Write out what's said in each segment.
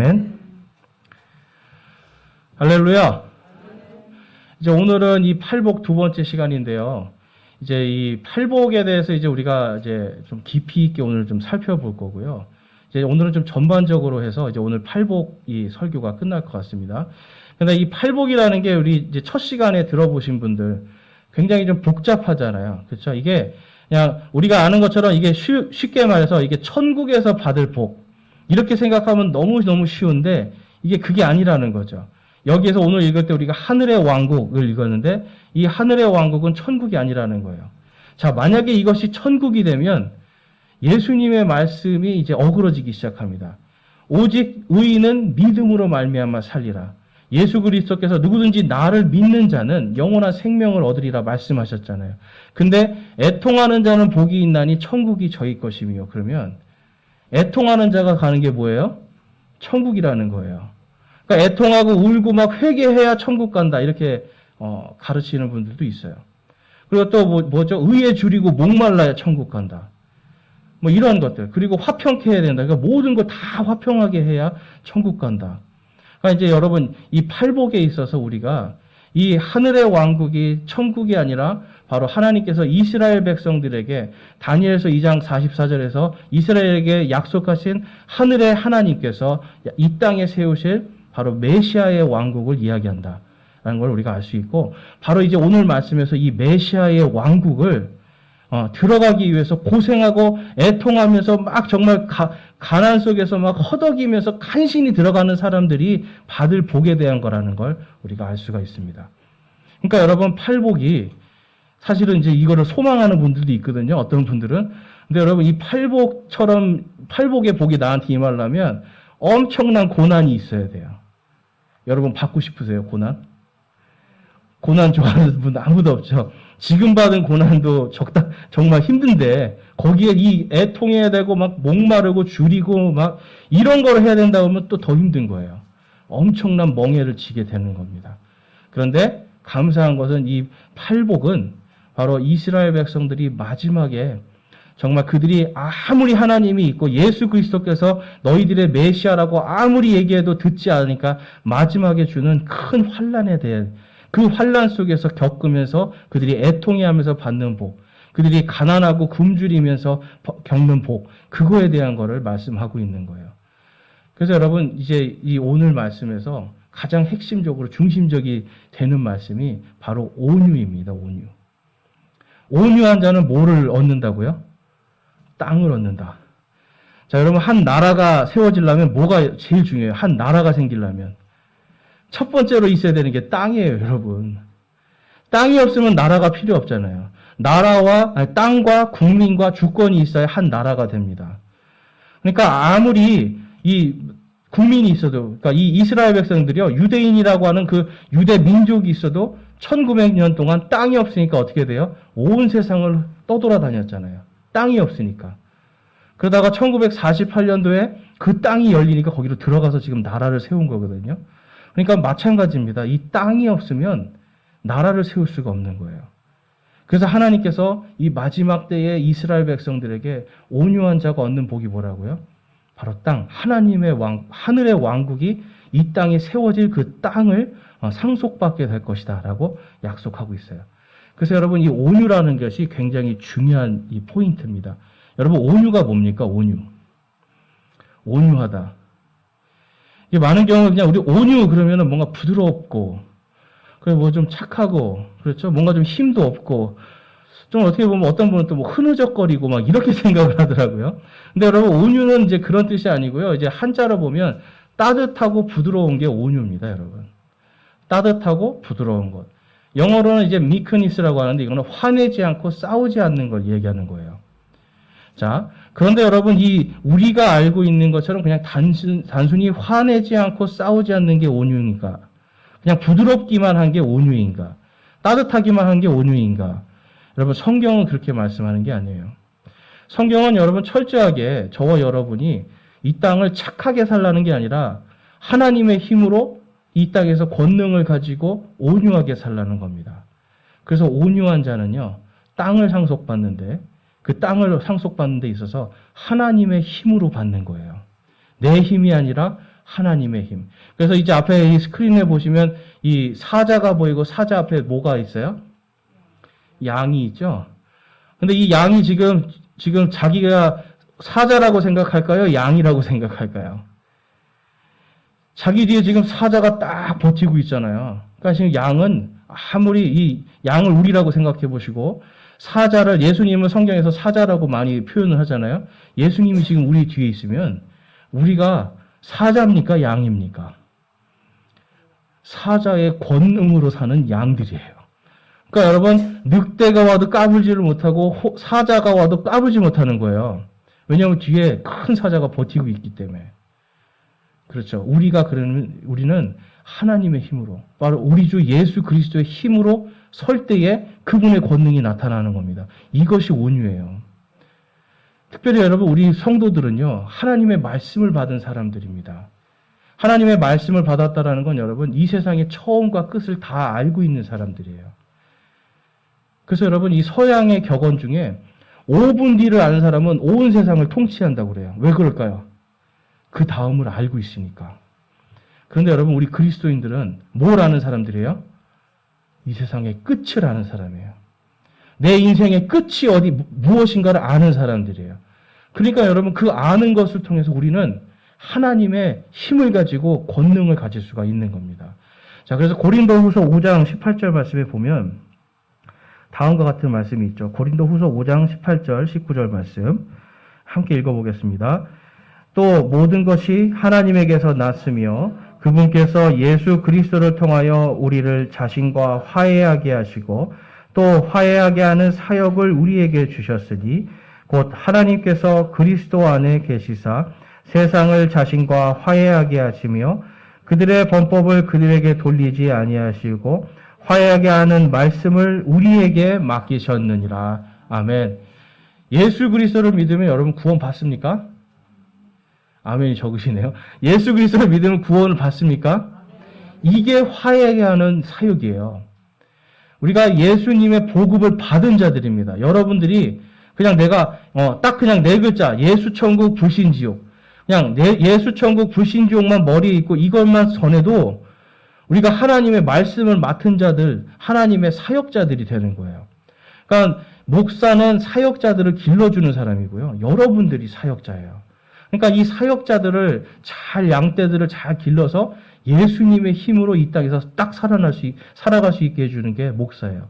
아멘. 할렐루야. 이제 오늘은 이 팔복 두 번째 시간인데요. 이제 이 팔복에 대해서 이제 우리가 이제 좀 깊이 있게 오늘 좀 살펴볼 거고요. 이제 오늘은 좀 전반적으로 해서 이제 오늘 팔복 이 설교가 끝날 것 같습니다. 근데 이 팔복이라는 게 우리 이제 첫 시간에 들어보신 분들 굉장히 좀 복잡하잖아요. 그렇죠? 이게 그냥 우리가 아는 것처럼 이게 쉽게 말해서 이게 천국에서 받을 복. 이렇게 생각하면 너무너무 쉬운데 이게 그게 아니라는 거죠. 여기에서 오늘 읽을 때 우리가 하늘의 왕국을 읽었는데 이 하늘의 왕국은 천국이 아니라는 거예요. 자, 만약에 이것이 천국이 되면 예수님의 말씀이 이제 어그러지기 시작합니다. 오직 의인은 믿음으로 말미암아 살리라. 예수 그리스도께서 누구든지 나를 믿는 자는 영원한 생명을 얻으리라 말씀하셨잖아요. 근데 애통하는 자는 복이 있나니 천국이 저희 것이며, 그러면 애통하는 자가 가는 게 뭐예요? 천국이라는 거예요. 그러니까 애통하고 울고 막 회개해야 천국 간다 이렇게 가르치는 분들도 있어요. 그리고 또 뭐죠? 의에 줄이고 목말라야 천국 간다. 뭐 이런 것들. 그리고 화평케 해야 된다. 그러니까 모든 걸 다 화평하게 해야 천국 간다. 그러니까 이제 여러분 이 팔복에 있어서 우리가 이 하늘의 왕국이 천국이 아니라 바로 하나님께서 이스라엘 백성들에게 다니엘서 2장 44절에서 이스라엘에게 약속하신 하늘의 하나님께서 이 땅에 세우실 바로 메시아의 왕국을 이야기한다라는 걸 우리가 알 수 있고, 바로 이제 오늘 말씀에서 이 메시아의 왕국을 들어가기 위해서 고생하고 애통하면서 막 정말 가난 속에서 막 허덕이면서 간신히 들어가는 사람들이 받을 복에 대한 거라는 걸 우리가 알 수가 있습니다. 그러니까 여러분 팔복이 사실은 이제 이거를 소망하는 분들도 있거든요. 어떤 분들은. 근데 여러분 이 팔복처럼 팔복의 복이 나한테 임하려면 엄청난 고난이 있어야 돼요. 여러분 받고 싶으세요? 고난? 고난 좋아하는 분 아무도 없죠. 지금 받은 고난도 정말 힘든데 거기에 이 애통해야 되고 막 목마르고 줄이고 막 이런 걸 해야 된다 하면 또 더 힘든 거예요. 엄청난 멍해를 지게 되는 겁니다. 그런데 감사한 것은 이 팔복은 바로 이스라엘 백성들이 마지막에 정말 그들이 아무리 하나님이 있고 예수 그리스도께서 너희들의 메시아라고 아무리 얘기해도 듣지 않으니까 마지막에 주는 큰 환난에 대해 그 환난 속에서 겪으면서 그들이 애통해하면서 받는 복, 그들이 가난하고 굶주리면서 겪는 복, 그거에 대한 거를 말씀하고 있는 거예요. 그래서 여러분 이제 이 오늘 말씀에서 가장 핵심적으로 중심적이 되는 말씀이 바로 온유입니다. 온유. 온유한 자는 뭐를 얻는다고요? 땅을 얻는다. 자, 여러분 한 나라가 세워지려면 뭐가 제일 중요해요? 한 나라가 생기려면 첫 번째로 있어야 되는 게 땅이에요, 여러분. 땅이 없으면 나라가 필요 없잖아요. 땅과 국민과 주권이 있어야 한 나라가 됩니다. 그러니까 아무리 이 국민이 있어도, 그러니까 이 이스라엘 백성들이요, 유대인이라고 하는 그 유대 민족이 있어도 1900년 동안 땅이 없으니까 어떻게 돼요? 온 세상을 떠돌아다녔잖아요. 땅이 없으니까. 그러다가 1948년도에 그 땅이 열리니까 거기로 들어가서 지금 나라를 세운 거거든요. 그러니까 마찬가지입니다. 이 땅이 없으면 나라를 세울 수가 없는 거예요. 그래서 하나님께서 이 마지막 때에 이스라엘 백성들에게 온유한 자가 얻는 복이 뭐라고요? 바로 땅, 하나님의 하늘의 왕국이 이 땅에 세워질 그 땅을 상속받게 될 것이다 라고 약속하고 있어요. 그래서 여러분 이 온유라는 것이 굉장히 중요한 이 포인트입니다. 여러분 온유가 뭡니까? 온유하다. 많은 경우 그냥 우리 온유 그러면은 뭔가 부드럽고, 그리고 뭐 좀 착하고, 그렇죠? 뭔가 좀 힘도 없고, 좀 어떻게 보면 어떤 분은 또 뭐 흐느적거리고 막 이렇게 생각을 하더라고요. 근데 여러분 온유는 이제 그런 뜻이 아니고요. 이제 한자로 보면 따뜻하고 부드러운 게 온유입니다, 여러분. 따뜻하고 부드러운 것. 영어로는 이제 meekness라고 하는데 이거는 화내지 않고 싸우지 않는 걸 얘기하는 거예요. 자, 그런데 여러분 우리가 알고 있는 것처럼 그냥 단순히 화내지 않고 싸우지 않는 게 온유인가? 그냥 부드럽기만 한 게 온유인가? 따뜻하기만 한 게 온유인가? 여러분 성경은 그렇게 말씀하는 게 아니에요. 성경은 여러분 철저하게 저와 여러분이 이 땅을 착하게 살라는 게 아니라 하나님의 힘으로 이 땅에서 권능을 가지고 온유하게 살라는 겁니다. 그래서 온유한 자는요, 땅을 상속받는데 그 땅을 상속받는 데 있어서 하나님의 힘으로 받는 거예요. 내 힘이 아니라 하나님의 힘. 그래서 이제 앞에 이 스크린에 보시면 이 사자가 보이고 사자 앞에 뭐가 있어요? 양이 있죠? 근데 이 양이 지금 자기가 사자라고 생각할까요? 양이라고 생각할까요? 자기 뒤에 지금 사자가 딱 버티고 있잖아요. 그러니까 지금 양은 아무리 이 양을 우리라고 생각해 보시고 사자를 예수님을 성경에서 사자라고 많이 표현을 하잖아요. 예수님이 지금 우리 뒤에 있으면 우리가 사자입니까? 양입니까? 사자의 권능으로 사는 양들이에요. 그러니까 여러분 늑대가 와도 까불지를 못하고 사자가 와도 까불지 못하는 거예요. 왜냐하면 뒤에 큰 사자가 버티고 있기 때문에. 그렇죠. 우리는 하나님의 힘으로, 바로 우리 주 예수 그리스도의 힘으로 설 때에 그분의 권능이 나타나는 겁니다. 이것이 온유예요. 특별히 여러분, 우리 성도들은요, 하나님의 말씀을 받은 사람들입니다. 하나님의 말씀을 받았다라는 건 여러분, 이 세상의 처음과 끝을 다 알고 있는 사람들이에요. 그래서 여러분, 이 서양의 격언 중에 5분 뒤를 아는 사람은 온 세상을 통치한다고 그래요. 왜 그럴까요? 그 다음을 알고 있으니까. 그런데 여러분, 우리 그리스도인들은 뭘 아는 사람들이에요? 이 세상의 끝을 아는 사람이에요. 내 인생의 끝이 무엇인가를 아는 사람들이에요. 그러니까 여러분, 그 아는 것을 통해서 우리는 하나님의 힘을 가지고 권능을 가질 수가 있는 겁니다. 자, 그래서 고린도후서 5장 18절 말씀에 보면 다음과 같은 말씀이 있죠. 고린도후서 5장 18절, 19절 말씀 함께 읽어보겠습니다. 또 모든 것이 하나님에게서 났으며 그분께서 예수 그리스도를 통하여 우리를 자신과 화해하게 하시고 또 화해하게 하는 사역을 우리에게 주셨으니 곧 하나님께서 그리스도 안에 계시사 세상을 자신과 화해하게 하시며 그들의 범법을 그들에게 돌리지 아니하시고 화해하게 하는 말씀을 우리에게 맡기셨느니라. 아멘. 예수 그리스도를 믿으면 여러분 구원 받습니까? 아멘이 적으시네요. 예수 그리스도를 믿으면 구원을 받습니까? 이게 화해하게 하는 사역이에요. 우리가 예수님의 보급을 받은 자들입니다. 여러분들이 그냥 내가 딱 그냥 네 글자 예수 천국 불신 지옥 그냥 예수 천국 불신 지옥만 머리에 있고 이것만 전해도 우리가 하나님의 말씀을 맡은 자들, 하나님의 사역자들이 되는 거예요. 그러니까 목사는 사역자들을 길러주는 사람이고요. 여러분들이 사역자예요. 그러니까 이 사역자들을 양떼들을 잘 길러서 예수님의 힘으로 이 땅에서 딱 살아갈 수 있게 해주는 게 목사예요.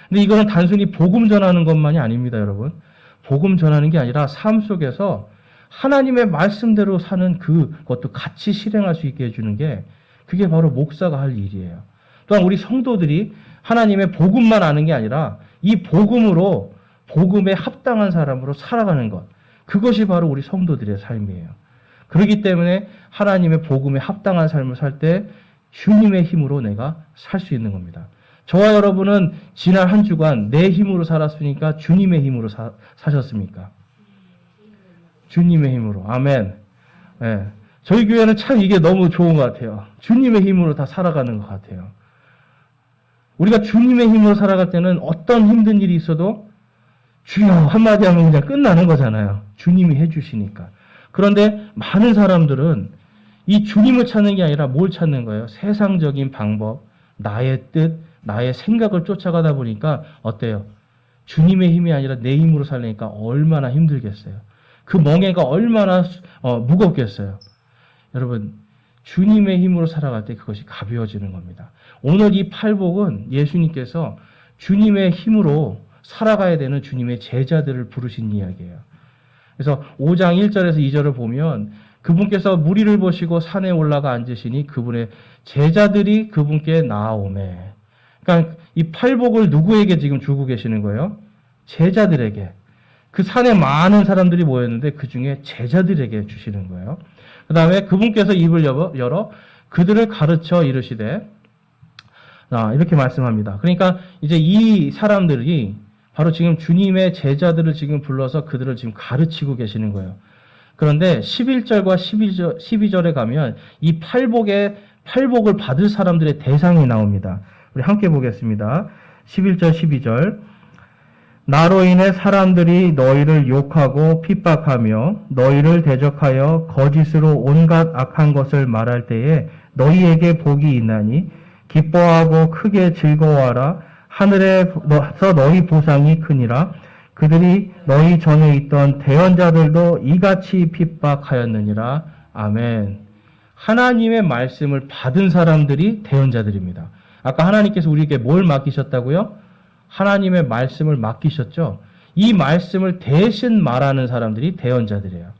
근데 이거는 단순히 복음 전하는 것만이 아닙니다, 여러분. 복음 전하는 게 아니라 삶 속에서 하나님의 말씀대로 사는 그것도 같이 실행할 수 있게 해주는 게 그게 바로 목사가 할 일이에요. 또한 우리 성도들이 하나님의 복음만 아는 게 아니라 이 복음으로 복음에 합당한 사람으로 살아가는 것. 그것이 바로 우리 성도들의 삶이에요. 그렇기 때문에 하나님의 복음에 합당한 삶을 살 때 주님의 힘으로 내가 살 수 있는 겁니다. 저와 여러분은 지난 한 주간 내 힘으로 살았으니까 주님의 힘으로 사셨습니까? 주님의 힘으로. 아멘. 네. 저희 교회는 참 이게 너무 좋은 것 같아요. 주님의 힘으로 다 살아가는 것 같아요. 우리가 주님의 힘으로 살아갈 때는 어떤 힘든 일이 있어도 주여 한마디 하면 그냥 끝나는 거잖아요. 주님이 해주시니까. 그런데 많은 사람들은 이 주님을 찾는 게 아니라 뭘 찾는 거예요? 세상적인 방법, 나의 뜻, 나의 생각을 쫓아가다 보니까 어때요? 주님의 힘이 아니라 내 힘으로 살려니까 얼마나 힘들겠어요. 그 멍에가 얼마나 무겁겠어요. 여러분, 주님의 힘으로 살아갈 때 그것이 가벼워지는 겁니다. 오늘 이 팔복은 예수님께서 주님의 힘으로 살아가야 되는 주님의 제자들을 부르신 이야기예요. 그래서 5장 1절에서 2절을 보면 그분께서 무리를 보시고 산에 올라가 앉으시니 그분의 제자들이 그분께 나아오매. 그러니까 이 팔복을 누구에게 지금 주고 계시는 거예요? 제자들에게. 그 산에 많은 사람들이 모였는데 그 중에 제자들에게 주시는 거예요. 그 다음에 그분께서 입을 열어 그들을 가르쳐 이르시되 이렇게 말씀합니다. 그러니까 이제 이 사람들이 바로 지금 주님의 제자들을 지금 불러서 그들을 지금 가르치고 계시는 거예요. 그런데 11절과 12절에 가면 이 팔복을 받을 사람들의 대상이 나옵니다. 우리 함께 보겠습니다. 11절, 12절. 나로 인해 사람들이 너희를 욕하고 핍박하며 너희를 대적하여 거짓으로 온갖 악한 것을 말할 때에 너희에게 복이 있나니 기뻐하고 크게 즐거워하라. 하늘에서 너희 보상이 크니라. 그들이 너희 전에 있던 대언자들도 이같이 핍박하였느니라. 아멘. 하나님의 말씀을 받은 사람들이 대언자들입니다. 아까 하나님께서 우리에게 뭘 맡기셨다고요? 하나님의 말씀을 맡기셨죠. 이 말씀을 대신 말하는 사람들이 대언자들이에요.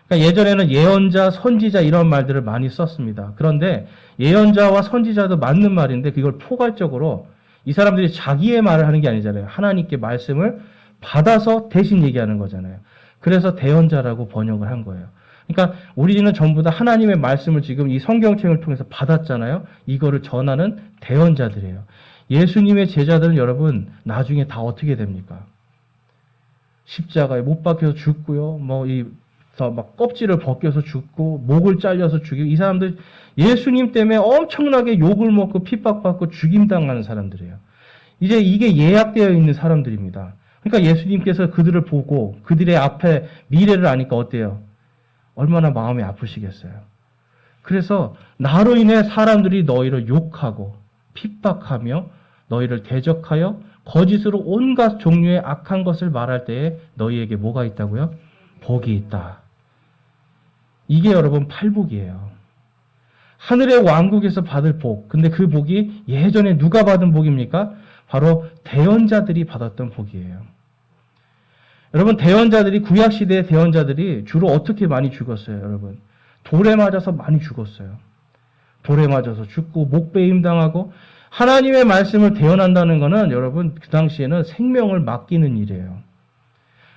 그러니까 예전에는 예언자, 선지자 이런 말들을 많이 썼습니다. 그런데 예언자와 선지자도 맞는 말인데 그걸 포괄적으로 이 사람들이 자기의 말을 하는 게 아니잖아요. 하나님께 말씀을 받아서 대신 얘기하는 거잖아요. 그래서 대언자라고 번역을 한 거예요. 그러니까 우리는 전부 다 하나님의 말씀을 지금 이 성경책을 통해서 받았잖아요. 이거를 전하는 대언자들이에요. 예수님의 제자들은 여러분 나중에 다 어떻게 됩니까? 십자가에 못 박혀서 죽고요. 막 껍질을 벗겨서 죽고 목을 잘려서 죽이고 이 사람들 예수님 때문에 엄청나게 욕을 먹고 핍박받고 죽임당하는 사람들이에요. 이제 이게 예약되어 있는 사람들입니다. 그러니까 예수님께서 그들을 보고 그들의 앞에 미래를 아니까 어때요? 얼마나 마음이 아프시겠어요. 그래서 나로 인해 사람들이 너희를 욕하고 핍박하며 너희를 대적하여 거짓으로 온갖 종류의 악한 것을 말할 때에 너희에게 뭐가 있다고요? 복이 있다. 이게 여러분 팔복이에요. 하늘의 왕국에서 받을 복. 근데 그 복이 예전에 누가 받은 복입니까? 바로 대언자들이 받았던 복이에요. 여러분 대언자들이 구약시대의 대언자들이 주로 어떻게 많이 죽었어요? 여러분 돌에 맞아서 많이 죽었어요. 돌에 맞아서 죽고 목베임 당하고 하나님의 말씀을 대언한다는 것은 여러분 그 당시에는 생명을 맡기는 일이에요.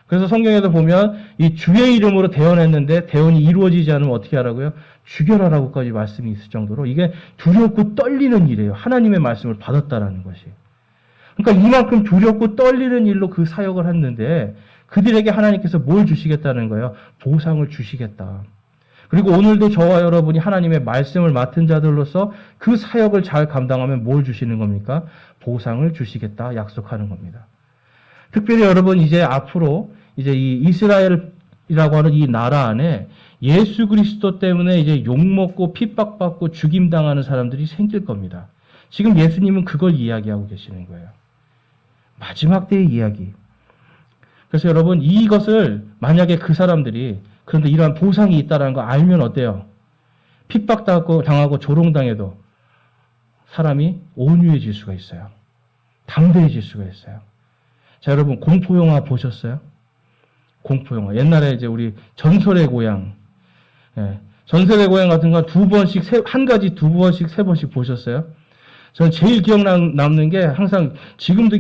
그래서 성경에도 보면 이 주의 이름으로 대언했는데 대언이 이루어지지 않으면 어떻게 하라고요? 죽여라라고까지 말씀이 있을 정도로 이게 두렵고 떨리는 일이에요. 하나님의 말씀을 받았다라는 것이. 그러니까 이만큼 두렵고 떨리는 일로 그 사역을 했는데 그들에게 하나님께서 뭘 주시겠다는 거예요? 보상을 주시겠다. 그리고 오늘도 저와 여러분이 하나님의 말씀을 맡은 자들로서 그 사역을 잘 감당하면 뭘 주시는 겁니까? 보상을 주시겠다 약속하는 겁니다. 특별히 여러분 이제 앞으로 이제 이 이스라엘이라고 하는 이 나라 안에 예수 그리스도 때문에 이제 욕먹고 핍박받고 죽임당하는 사람들이 생길 겁니다. 지금 예수님은 그걸 이야기하고 계시는 거예요. 마지막 때의 이야기. 그래서 여러분 이것을 만약에 그 사람들이 그런데 이러한 보상이 있다는 거 알면 어때요? 핍박당하고 조롱당해도 사람이 온유해질 수가 있어요. 담대해질 수가 있어요. 자, 여러분 공포영화 보셨어요? 공포영화. 옛날에 이제 우리 전설의 고향. 예, 전설의 고향 같은 거 한 가지 두 번씩, 세 번씩 보셨어요? 저는 제일 남는 게 항상 지금도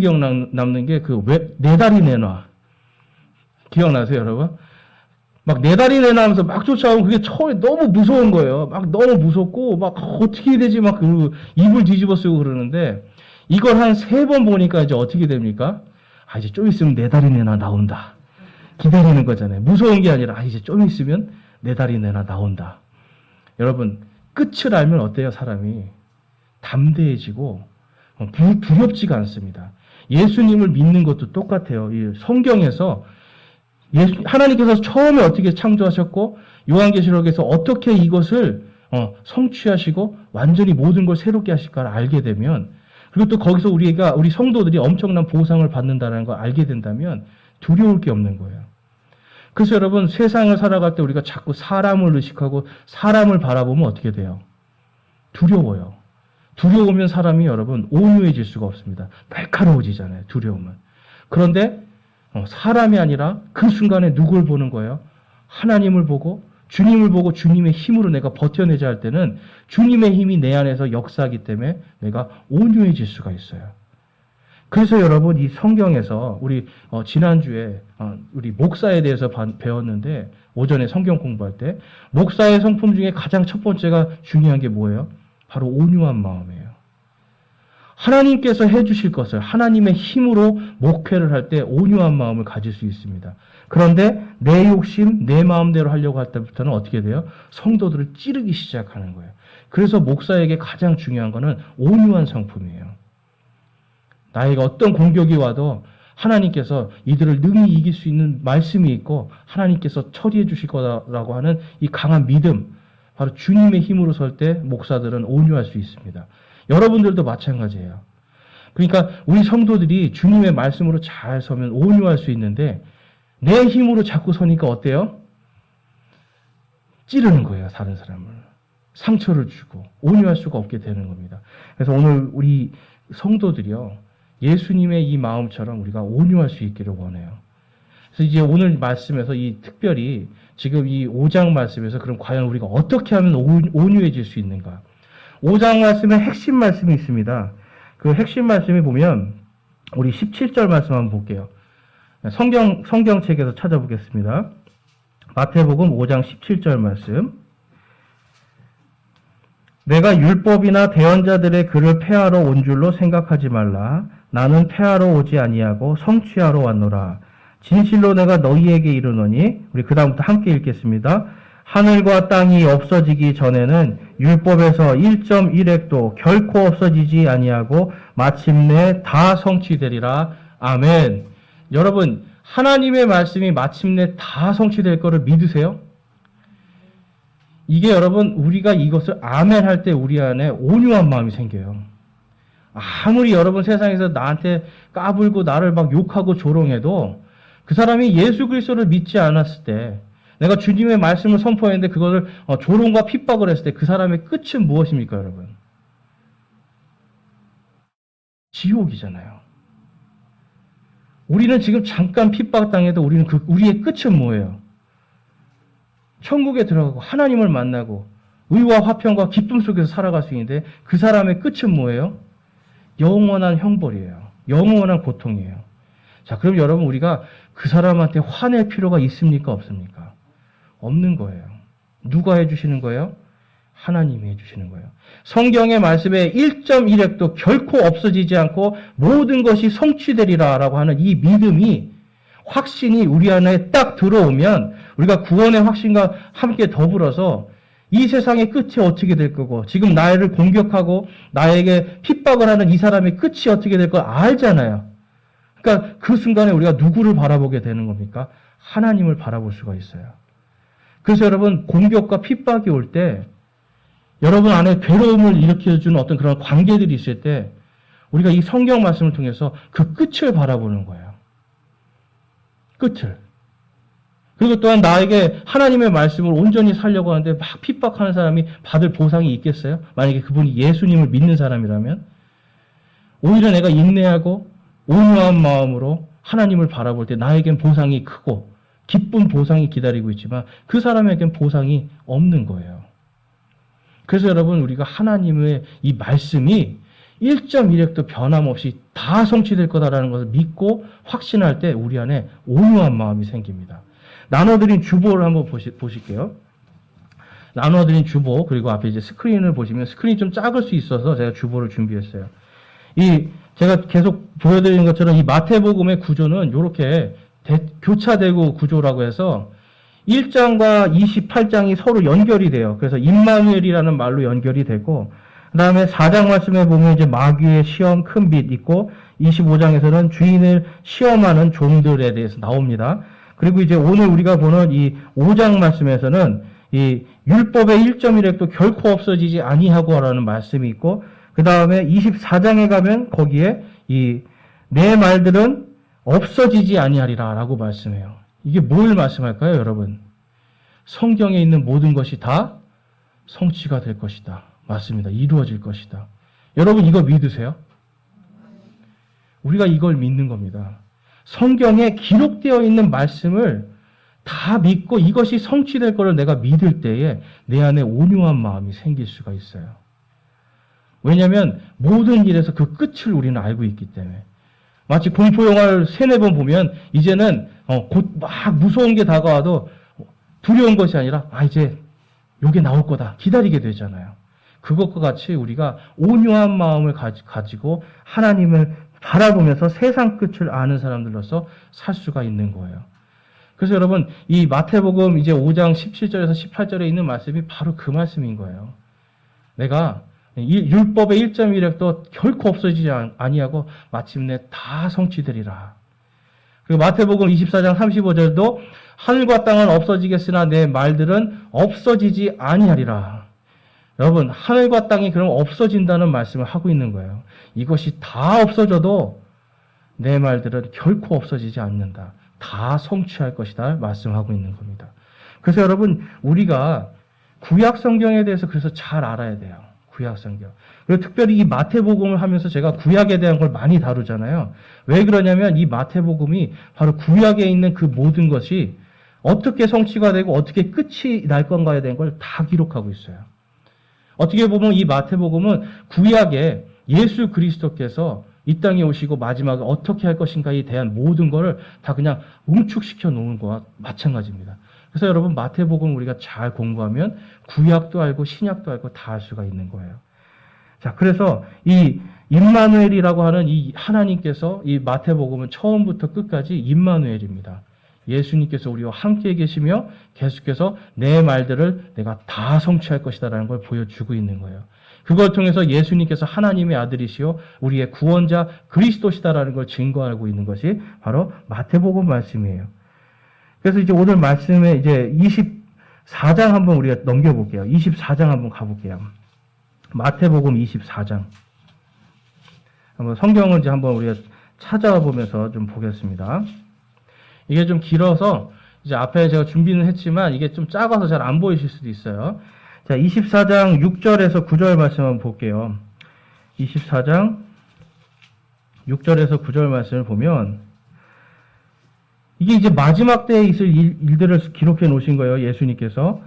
남는 게 내 다리 내놔. 기억나세요, 여러분? 막 내 다리 내놔 하면서 막 쫓아오면 그게 처음에 너무 무서운 거예요. 막 너무 무섭고 막 어떻게 해야 되지 막 입을 뒤집어 쓰고 그러는데 이걸 한 3번 보니까 이제 어떻게 됩니까? 아, 이제 좀 있으면 내 다리 내놔 나온다. 기다리는 거잖아요. 무서운 게 아니라 이제 좀 있으면 내 다리 내놔 나온다. 여러분 끝을 알면 어때요? 사람이 담대해지고 두렵지가 않습니다. 예수님을 믿는 것도 똑같아요. 이 성경에서 하나님께서 처음에 어떻게 창조하셨고 요한계시록에서 어떻게 이것을 성취하시고 완전히 모든 걸 새롭게 하실까를 알게 되면 그리고 또 거기서 우리 성도들이 엄청난 보상을 받는다는 걸 알게 된다면 두려울 게 없는 거예요. 그래서 여러분 세상을 살아갈 때 우리가 자꾸 사람을 의식하고 사람을 바라보면 어떻게 돼요? 두려워요. 두려우면 사람이 여러분 온유해질 수가 없습니다. 날카로워지잖아요. 두려움은. 그런데 사람이 아니라 그 순간에 누굴 보는 거예요? 하나님을 보고 주님을 보고 주님의 힘으로 내가 버텨내자 할 때는 주님의 힘이 내 안에서 역사하기 때문에 내가 온유해질 수가 있어요. 그래서 여러분 이 성경에서 우리 지난주에 우리 목사에 대해서 배웠는데 오전에 성경 공부할 때 목사의 성품 중에 가장 첫 번째가 중요한 게 뭐예요? 바로 온유한 마음이에요. 하나님께서 해주실 것을 하나님의 힘으로 목회를 할 때 온유한 마음을 가질 수 있습니다. 그런데 내 욕심, 내 마음대로 하려고 할 때부터는 어떻게 돼요? 성도들을 찌르기 시작하는 거예요. 그래서 목사에게 가장 중요한 것은 온유한 성품이에요. 나에게 어떤 공격이 와도 하나님께서 이들을 능히 이길 수 있는 말씀이 있고 하나님께서 처리해 주실 거라고 하는 이 강한 믿음, 바로 주님의 힘으로 설 때 목사들은 온유할 수 있습니다. 여러분들도 마찬가지예요. 그러니까 우리 성도들이 주님의 말씀으로 잘 서면 온유할 수 있는데 내 힘으로 자꾸 서니까 어때요? 찌르는 거예요, 다른 사람을. 상처를 주고 온유할 수가 없게 되는 겁니다. 그래서 오늘 우리 성도들이요, 예수님의 이 마음처럼 우리가 온유할 수 있기를 원해요. 그래서 이제 오늘 말씀에서 이 특별히 지금 이 5장 말씀에서 그럼 과연 우리가 어떻게 하면 온유해질 수 있는가? 5장 말씀에 핵심 말씀이 있습니다. 그 핵심 말씀이 보면 우리 17절 말씀 한번 볼게요. 성경책에서 찾아보겠습니다. 마태복음 5장 17절 말씀. 내가 율법이나 대언자들의 글을 폐하러 온 줄로 생각하지 말라. 나는 폐하러 오지 아니하고 성취하러 왔노라. 진실로 내가 너희에게 이르노니, 우리 그 다음부터 함께 읽겠습니다. 하늘과 땅이 없어지기 전에는 율법에서 1.1획도 결코 없어지지 아니하고 마침내 다 성취되리라. 아멘. 여러분, 하나님의 말씀이 마침내 다 성취될 거를 믿으세요? 이게 여러분, 우리가 이것을 아멘 할 때 우리 안에 온유한 마음이 생겨요. 아무리 여러분 세상에서 나한테 까불고 나를 막 욕하고 조롱해도 그 사람이 예수 그리스도를 믿지 않았을 때, 내가 주님의 말씀을 선포했는데 그것을 조롱과 핍박을 했을 때 그 사람의 끝은 무엇입니까, 여러분? 지옥이잖아요. 우리는 지금 잠깐 핍박당해도 우리의 끝은 뭐예요? 천국에 들어가고 하나님을 만나고 의와 화평과 기쁨 속에서 살아갈 수 있는데 그 사람의 끝은 뭐예요? 영원한 형벌이에요. 영원한 고통이에요. 자, 그럼 여러분, 우리가 그 사람한테 화낼 필요가 있습니까? 없습니까? 없는 거예요. 누가 해주시는 거예요? 하나님이 해주시는 거예요. 성경의 말씀에 1.1획도 결코 없어지지 않고 모든 것이 성취되리라 라고 하는 이 믿음이, 확신이 우리 안에 딱 들어오면 우리가 구원의 확신과 함께 더불어서 이 세상의 끝이 어떻게 될 거고, 지금 나를 공격하고 나에게 핍박을 하는 이 사람의 끝이 어떻게 될 걸 알잖아요. 그러니까 그 순간에 우리가 누구를 바라보게 되는 겁니까? 하나님을 바라볼 수가 있어요. 그래서 여러분, 공격과 핍박이 올 때, 여러분 안에 괴로움을 일으켜주는 어떤 그런 관계들이 있을 때 우리가 이 성경 말씀을 통해서 그 끝을 바라보는 거예요. 끝을. 그리고 또한 나에게 하나님의 말씀을 온전히 살려고 하는데 막 핍박하는 사람이 받을 보상이 있겠어요? 만약에 그분이 예수님을 믿는 사람이라면? 오히려 내가 인내하고 온유한 마음으로 하나님을 바라볼 때 나에겐 보상이 크고 기쁜 보상이 기다리고 있지만 그 사람에겐 보상이 없는 거예요. 그래서 여러분, 우리가 하나님의 이 말씀이 1.1획도 변함없이 다 성취될 거다라는 것을 믿고 확신할 때 우리 안에 온유한 마음이 생깁니다. 나눠드린 주보를 한번 보실게요. 나눠드린 주보, 그리고 앞에 이제 스크린을 보시면 스크린이 좀 작을 수 있어서 제가 주보를 준비했어요. 제가 계속 보여드리는 것처럼 이 마태복음의 구조는 이렇게 교차되고 구조라고 해서 1장과 28장이 서로 연결이 돼요. 그래서 임마누엘이라는 말로 연결이 되고, 그 다음에 4장 말씀에 보면 이제 마귀의 시험 큰 빛 있고, 25장에서는 주인을 시험하는 종들에 대해서 나옵니다. 그리고 이제 오늘 우리가 보는 이 5장 말씀에서는 이 율법의 1.1획도 결코 없어지지 아니하고라는 말씀이 있고, 그 다음에 24장에 가면 거기에 내 말들은 없어지지 아니하리라라고 말씀해요. 이게 뭘 말씀할까요, 여러분? 성경에 있는 모든 것이 다 성취가 될 것이다. 맞습니다. 이루어질 것이다. 여러분, 이거 믿으세요? 우리가 이걸 믿는 겁니다. 성경에 기록되어 있는 말씀을 다 믿고 이것이 성취될 것을 내가 믿을 때에 내 안에 온유한 마음이 생길 수가 있어요. 왜냐하면 모든 일에서 그 끝을 우리는 알고 있기 때문에. 마치 공포영화를 3-4번 보면 이제는 곧 막 무서운 게 다가와도 두려운 것이 아니라 이제 요게 나올 거다 기다리게 되잖아요. 그것과 같이 우리가 온유한 마음을 가지고 하나님을 바라보면서 세상 끝을 아는 사람들로서 살 수가 있는 거예요. 그래서 여러분, 이 마태복음 이제 5장 17절에서 18절에 있는 말씀이 바로 그 말씀인 거예요. 내가 율법의 1.1획도 결코 없어지지 아니하고 마침내 다 성취되리라. 그리고 마태복음 24장 35절도 하늘과 땅은 없어지겠으나 내 말들은 없어지지 아니하리라. 여러분, 하늘과 땅이 그럼 없어진다는 말씀을 하고 있는 거예요. 이것이 다 없어져도 내 말들은 결코 없어지지 않는다. 다 성취할 것이다 말씀하고 있는 겁니다. 그래서 여러분, 우리가 구약 성경에 대해서 그래서 잘 알아야 돼요. 구약 성경. 그리고 특별히 이 마태복음을 하면서 제가 구약에 대한 걸 많이 다루잖아요. 왜 그러냐면 이 마태복음이 바로 구약에 있는 그 모든 것이 어떻게 성취가 되고 어떻게 끝이 날 건가에 대한 걸 다 기록하고 있어요. 어떻게 보면 이 마태복음은 구약에 예수 그리스도께서 이 땅에 오시고 마지막에 어떻게 할 것인가에 대한 모든 것을 다 그냥 응축시켜 놓은 것과 마찬가지입니다. 그래서 여러분, 마태복음 우리가 잘 공부하면 구약도 알고 신약도 알고 다 알 수가 있는 거예요. 자, 그래서 이 임마누엘이라고 하는 이 하나님께서 이 마태복음은 처음부터 끝까지 임마누엘입니다. 예수님께서 우리와 함께 계시며 계속해서 내 말들을 내가 다 성취할 것이다라는 걸 보여주고 있는 거예요. 그걸 통해서 예수님께서 하나님의 아들이시요 우리의 구원자 그리스도시다라는 걸 증거하고 있는 것이 바로 마태복음 말씀이에요. 그래서 이제 오늘 말씀에 이제 24장 한번 우리가 넘겨볼게요. 24장 한번 가볼게요. 마태복음 24장. 한번 성경을 이제 한번 우리가 찾아보면서 좀 보겠습니다. 이게 좀 길어서 이제 앞에 제가 준비는 했지만 이게 좀 작아서 잘 안 보이실 수도 있어요. 자, 24장 6절에서 9절 말씀 한번 볼게요. 24장 6절에서 9절 말씀을 보면 이게 이제 마지막 때에 있을 일들을 기록해 놓으신 거예요. 예수님께서.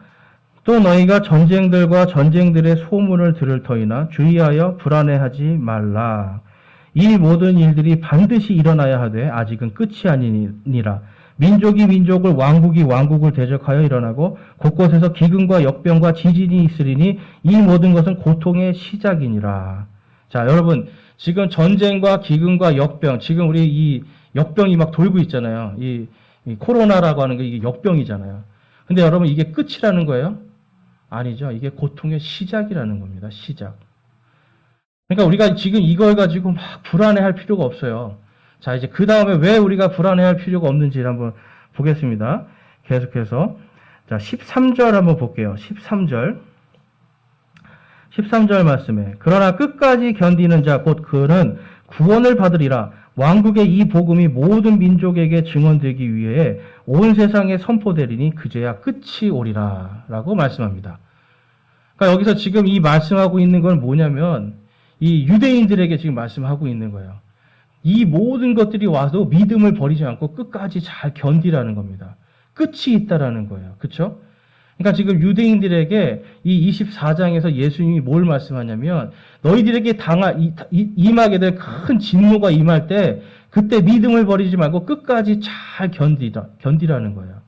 또 너희가 전쟁들과 전쟁들의 소문을 들을 터이나 주의하여 불안해하지 말라. 이 모든 일들이 반드시 일어나야 하되 아직은 끝이 아니니라. 민족이 민족을 왕국이 왕국을 대적하여 일어나고 곳곳에서 기근과 역병과 지진이 있으리니 이 모든 것은 고통의 시작이니라. 자, 여러분, 지금 전쟁과 기근과 역병, 지금 우리 이 역병이 막 돌고 있잖아요. 이 코로나라고 하는 게 이게 역병이잖아요. 근데 여러분, 이게 끝이라는 거예요? 아니죠. 이게 고통의 시작이라는 겁니다. 시작. 그러니까 우리가 지금 이걸 가지고 막 불안해할 필요가 없어요. 자, 이제 그 다음에 왜 우리가 불안해할 필요가 없는지를 한번 보겠습니다. 계속해서. 자, 13절 한번 볼게요. 13절 말씀에. 그러나 끝까지 견디는 자, 곧 그는 구원을 받으리라. 왕국의 이 복음이 모든 민족에게 증언되기 위해 온 세상에 선포되리니 그제야 끝이 오리라. 라고 말씀합니다. 그러니까 여기서 지금 이 말씀하고 있는 건 뭐냐면 이 유대인들에게 지금 말씀하고 있는 거예요. 이 모든 것들이 와도 믿음을 버리지 않고 끝까지 잘 견디라는 겁니다. 끝이 있다라는 거예요. 그렇죠? 그러니까 지금 유대인들에게 이 24장에서 예수님이 뭘 말씀하냐면 너희들에게 임하게 될 큰 진노가 임할 때 그때 믿음을 버리지 말고 끝까지 잘 견디라는 거예요.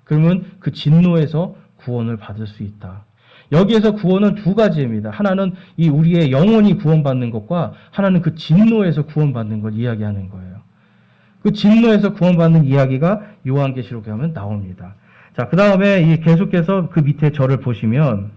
그러면 그 진노에서 구원을 받을 수 있다. 여기에서 구원은 두 가지입니다. 하나는 이 우리의 영혼이 구원받는 것과 하나는 그 진노에서 구원받는 걸 이야기하는 거예요. 그 진노에서 구원받는 이야기가 요한계시록에 하면 나옵니다. 자, 그 다음에 계속해서 그 밑에 절을 보시면,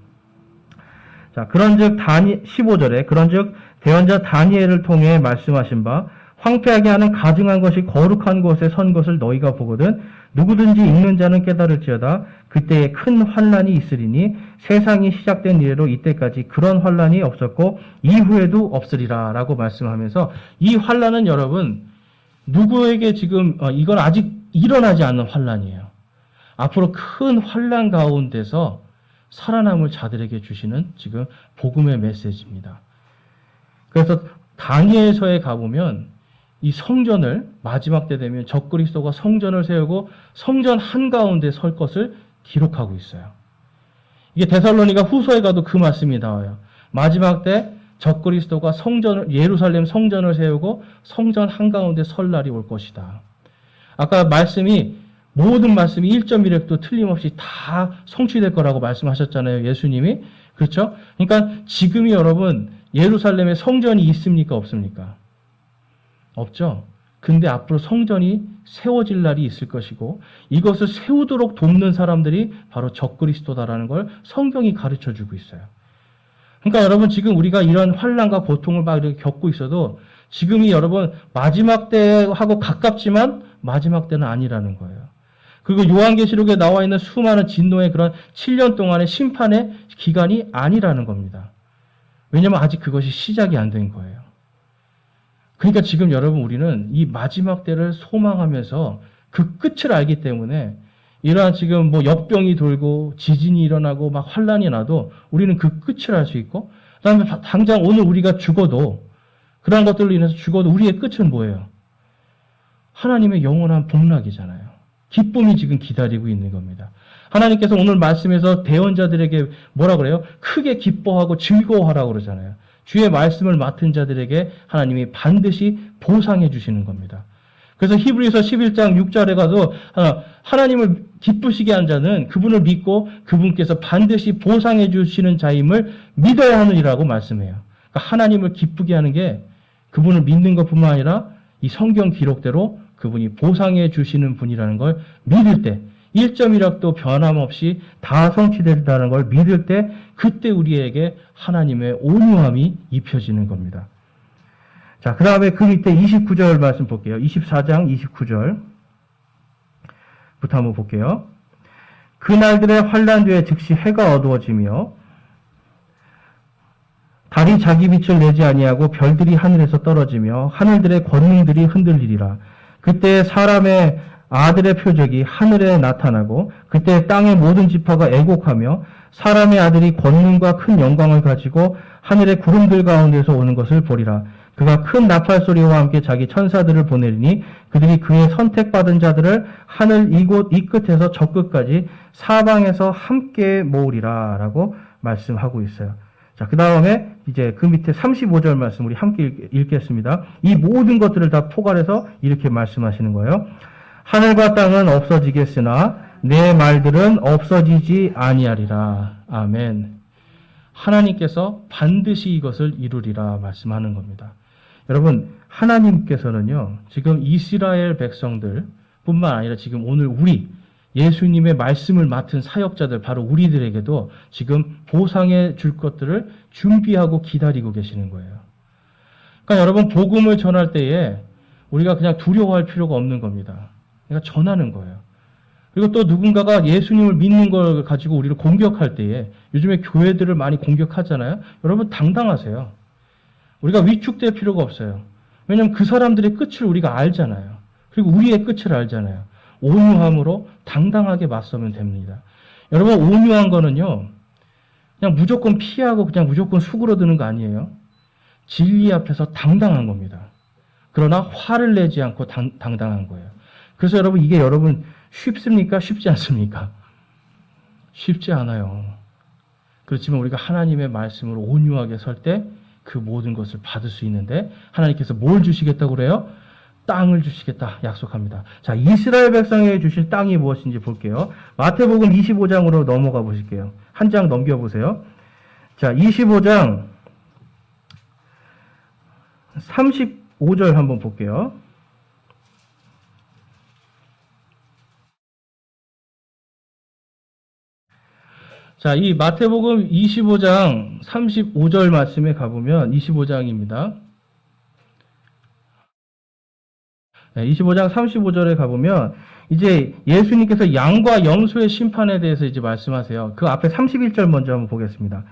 자, 그런즉 15절에 그런즉 대언자 다니엘을 통해 말씀하신 바 황폐하게 하는 가증한 것이 거룩한 곳에 선 것을 너희가 보거든 누구든지 읽는 자는 깨달을지어다. 그때에 큰 환난이 있으리니 세상이 시작된 이래로 이때까지 그런 환난이 없었고 이후에도 없으리라 라고 말씀하면서 이 환난은 여러분 누구에게 지금 이건 아직 일어나지 않은 환난이에요. 앞으로 큰 환난 가운데서 살아남을 자들에게 주시는 지금 복음의 메시지입니다. 그래서 다니엘서에 가보면 이 성전을 마지막 때 되면 적그리스도가 성전을 세우고 성전 한가운데 설 것을 기록하고 있어요. 이게 데살로니가 후서에 가도 그 말씀이 나와요. 마지막 때 적그리스도가 예루살렘 성전을 세우고 성전 한가운데 설 날이 올 것이다. 아까 모든 말씀이 1.1획도 틀림없이 다 성취될 거라고 말씀하셨잖아요. 예수님이. 그렇죠? 그러니까 지금이 여러분 예루살렘에 성전이 있습니까? 없습니까? 없죠. 근데 앞으로 성전이 세워질 날이 있을 것이고 이것을 세우도록 돕는 사람들이 바로 적그리스도다라는 걸 성경이 가르쳐주고 있어요. 그러니까 여러분 지금 우리가 이런 환난과 고통을 막 이렇게 겪고 있어도 지금이 여러분 마지막 때하고 가깝지만 마지막 때는 아니라는 거예요. 그리고 요한계시록에 나와 있는 수많은 진노의 그런 7년 동안의 심판의 기간이 아니라는 겁니다. 왜냐하면 아직 그것이 시작이 안 된 거예요. 그러니까 지금 여러분 우리는 이 마지막 때를 소망하면서 그 끝을 알기 때문에 이러한 지금 뭐 역병이 돌고 지진이 일어나고 막 환란이 나도 우리는 그 끝을 알 수 있고, 그다음에 당장 오늘 우리가 죽어도 그러한 것들로 인해서 죽어도 우리의 끝은 뭐예요? 하나님의 영원한 복락이잖아요. 기쁨이 지금 기다리고 있는 겁니다. 하나님께서 오늘 말씀에서 대언자들에게 뭐라 그래요? 크게 기뻐하고 즐거워하라고 그러잖아요. 주의 말씀을 맡은 자들에게 하나님이 반드시 보상해 주시는 겁니다. 그래서 히브리서 11장 6절에 가도 하나님을 기쁘시게 한 자는 그분을 믿고 그분께서 반드시 보상해 주시는 자임을 믿어야 하느니라고 말씀해요. 그러니까 하나님을 기쁘게 하는 게 그분을 믿는 것뿐만 아니라 이 성경 기록대로 그분이 보상해 주시는 분이라는 걸 믿을 때 1.1획도 변함없이 다 성취된다는 걸 믿을 때 그때 우리에게 하나님의 온유함이 입혀지는 겁니다. 자, 그 다음에 그 밑에 29절 말씀 볼게요. 24장 29절부터 한번 볼게요. 그날들의 환난 뒤에 즉시 해가 어두워지며 달이 자기 빛을 내지 아니하고 별들이 하늘에서 떨어지며 하늘들의 권능들이 흔들리리라. 그때 사람의 아들의 표적이 하늘에 나타나고 그때 땅의 모든 지파가 애곡하며 사람의 아들이 권능과 큰 영광을 가지고 하늘의 구름들 가운데서 오는 것을 보리라. 그가 큰 나팔 소리와 함께 자기 천사들을 보내리니 그들이 그의 선택받은 자들을 하늘 이곳 이 끝에서 저 끝까지 사방에서 함께 모으리라 라고 말씀하고 있어요. 자, 그 다음에 이제 그 밑에 35절 말씀 우리 함께 읽겠습니다. 이 모든 것들을 다 포괄해서 이렇게 말씀하시는 거예요. 하늘과 땅은 없어지겠으나 내 말들은 없어지지 아니하리라. 아멘. 하나님께서 반드시 이것을 이루리라 말씀하는 겁니다. 여러분, 하나님께서는요, 지금 이스라엘 백성들 뿐만 아니라 지금 오늘 우리 예수님의 말씀을 맡은 사역자들, 바로 우리들에게도 지금 보상해 줄 것들을 준비하고 기다리고 계시는 거예요. 그러니까 여러분, 복음을 전할 때에 우리가 그냥 두려워할 필요가 없는 겁니다. 그러니까 전하는 거예요. 그리고 또 누군가가 예수님을 믿는 걸 가지고 우리를 공격할 때에 요즘에 교회들을 많이 공격하잖아요. 여러분, 당당하세요. 우리가 위축될 필요가 없어요. 왜냐하면 그 사람들의 끝을 우리가 알잖아요. 그리고 우리의 끝을 알잖아요. 온유함으로 당당하게 맞서면 됩니다. 여러분, 온유한 거는요, 그냥 무조건 피하고 그냥 무조건 수그러드는 거 아니에요. 진리 앞에서 당당한 겁니다. 그러나 화를 내지 않고 당당한 거예요. 그래서 여러분, 이게 여러분 쉽습니까? 쉽지 않습니까? 쉽지 않아요. 그렇지만 우리가 하나님의 말씀으로 온유하게 설 때 그 모든 것을 받을 수 있는데 하나님께서 뭘 주시겠다고 그래요? 땅을 주시겠다 약속합니다. 자, 이스라엘 백성에게 주실 땅이 무엇인지 볼게요. 마태복음 25장으로 넘어가 보실게요. 한 장 넘겨보세요. 자, 25장 35절 한번 볼게요. 자, 이 마태복음 25장 35절 말씀에 가보면 25장입니다. 25장 35절에 가보면 이제 예수님께서 양과 염소의 심판에 대해서 이제 말씀하세요. 그 앞에 31절 먼저 한번 보겠습니다.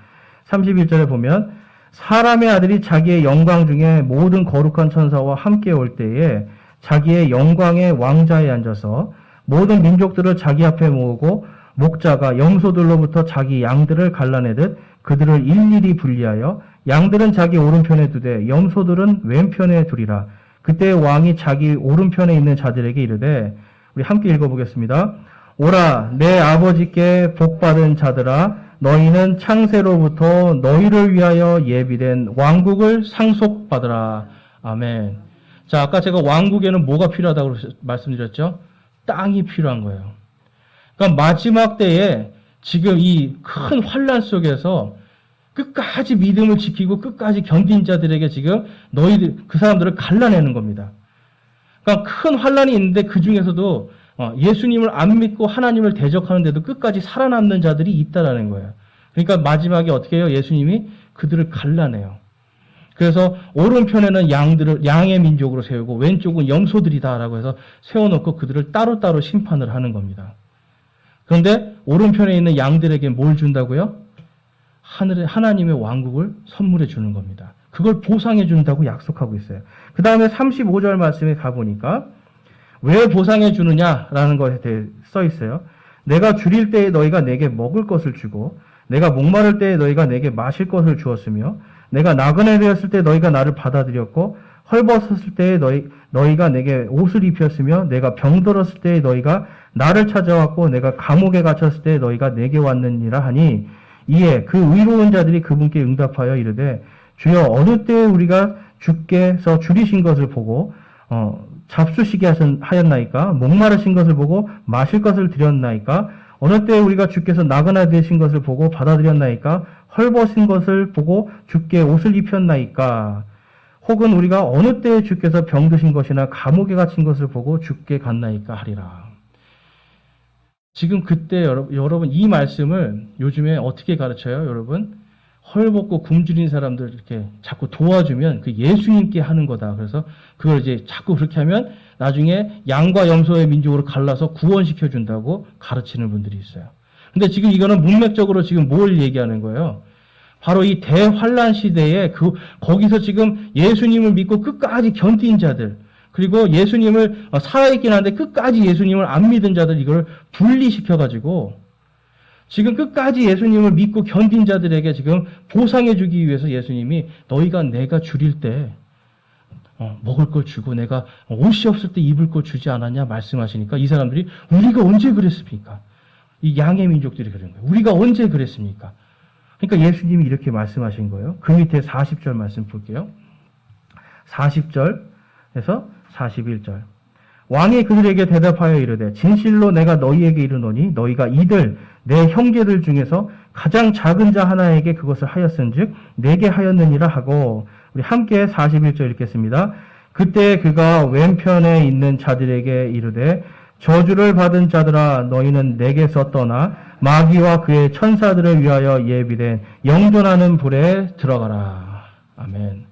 31절에 보면 사람의 아들이 자기의 영광 중에 모든 거룩한 천사와 함께 올 때에 자기의 영광의 왕자에 앉아서 모든 민족들을 자기 앞에 모으고 목자가 염소들로부터 자기 양들을 갈라내듯 그들을 일일이 분리하여 양들은 자기 오른편에 두되 염소들은 왼편에 두리라. 그때 왕이 자기 오른편에 있는 자들에게 이르되, 우리 함께 읽어보겠습니다. 오라, 내 아버지께 복받은 자들아, 너희는 창세로부터 너희를 위하여 예비된 왕국을 상속받으라. 아멘. 자, 아까 제가 왕국에는 뭐가 필요하다고 말씀드렸죠? 땅이 필요한 거예요. 그러니까 마지막 때에 지금 이 큰 환란 속에서 끝까지 믿음을 지키고 끝까지 견딘 자들에게 지금 너희들, 그 사람들을 갈라내는 겁니다. 그러니까 큰 환란이 있는데 그 중에서도 예수님을 안 믿고 하나님을 대적하는데도 끝까지 살아남는 자들이 있다라는 거예요. 그러니까 마지막에 어떻게 해요? 예수님이 그들을 갈라내요. 그래서 오른편에는 양의 민족으로 세우고 왼쪽은 염소들이다라고 해서 세워놓고 그들을 따로따로 심판을 하는 겁니다. 그런데 오른편에 있는 양들에게 뭘 준다고요? 하나님의 왕국을 선물해 주는 겁니다. 그걸 보상해 준다고 약속하고 있어요. 그 다음에 35절 말씀에 가보니까 왜 보상해 주느냐라는 것에 대해 써 있어요. 내가 줄일 때에 너희가 내게 먹을 것을 주고 내가 목마를 때에 너희가 내게 마실 것을 주었으며 내가 나그네 되었을 때 너희가 나를 받아들였고 헐벗었을 때에 너희가 내게 옷을 입혔으며 내가 병들었을 때에 너희가 나를 찾아왔고 내가 감옥에 갇혔을 때에 너희가 내게 왔느니라 하니 이에 그 의로운 자들이 그분께 응답하여 이르되 주여 어느 때에 우리가 주께서 줄이신 것을 보고 잡수시게 하였나이까 목마르신 것을 보고 마실 것을 드렸나이까 어느 때에 우리가 주께서 나그네 되신 것을 보고 받아들였나이까 헐벗은 것을 보고 주께 옷을 입혔나이까 혹은 우리가 어느 때에 주께서 병드신 것이나 감옥에 갇힌 것을 보고 주께 갔나이까 하리라. 지금 그때 여러분 이 말씀을 요즘에 어떻게 가르쳐요? 여러분 헐벗고 굶주린 사람들 이렇게 자꾸 도와주면 그 예수님께 하는 거다. 그래서 그걸 이제 자꾸 그렇게 하면 나중에 양과 염소의 민족으로 갈라서 구원시켜 준다고 가르치는 분들이 있어요. 근데 지금 이거는 문맥적으로 지금 뭘 얘기하는 거예요? 바로 이 대환란 시대에 거기서 지금 예수님을 믿고 끝까지 견딘 자들, 그리고 예수님을 살아있긴 한데 끝까지 예수님을 안 믿은 자들 이걸 분리시켜가지고 지금 끝까지 예수님을 믿고 견딘 자들에게 지금 보상해주기 위해서 예수님이 너희가 내가 줄일 때 먹을 걸 주고 내가 옷이 없을 때 입을 걸 주지 않았냐 말씀하시니까 이 사람들이 우리가 언제 그랬습니까? 이 양의 민족들이 그런 거예요. 우리가 언제 그랬습니까? 그러니까 예수님이 이렇게 말씀하신 거예요. 그 밑에 40절 말씀 볼게요. 40절에서 41절. 왕이 그들에게 대답하여 이르되 진실로 내가 너희에게 이르노니 너희가 이들 내 형제들 중에서 가장 작은 자 하나에게 그것을 하였은즉 내게 하였느니라 하고 우리 함께 41절 읽겠습니다. 그때 그가 왼편에 있는 자들에게 이르되 저주를 받은 자들아 너희는 내게서 떠나 마귀와 그의 천사들을 위하여 예비된 영존하는 불에 들어가라. 아멘.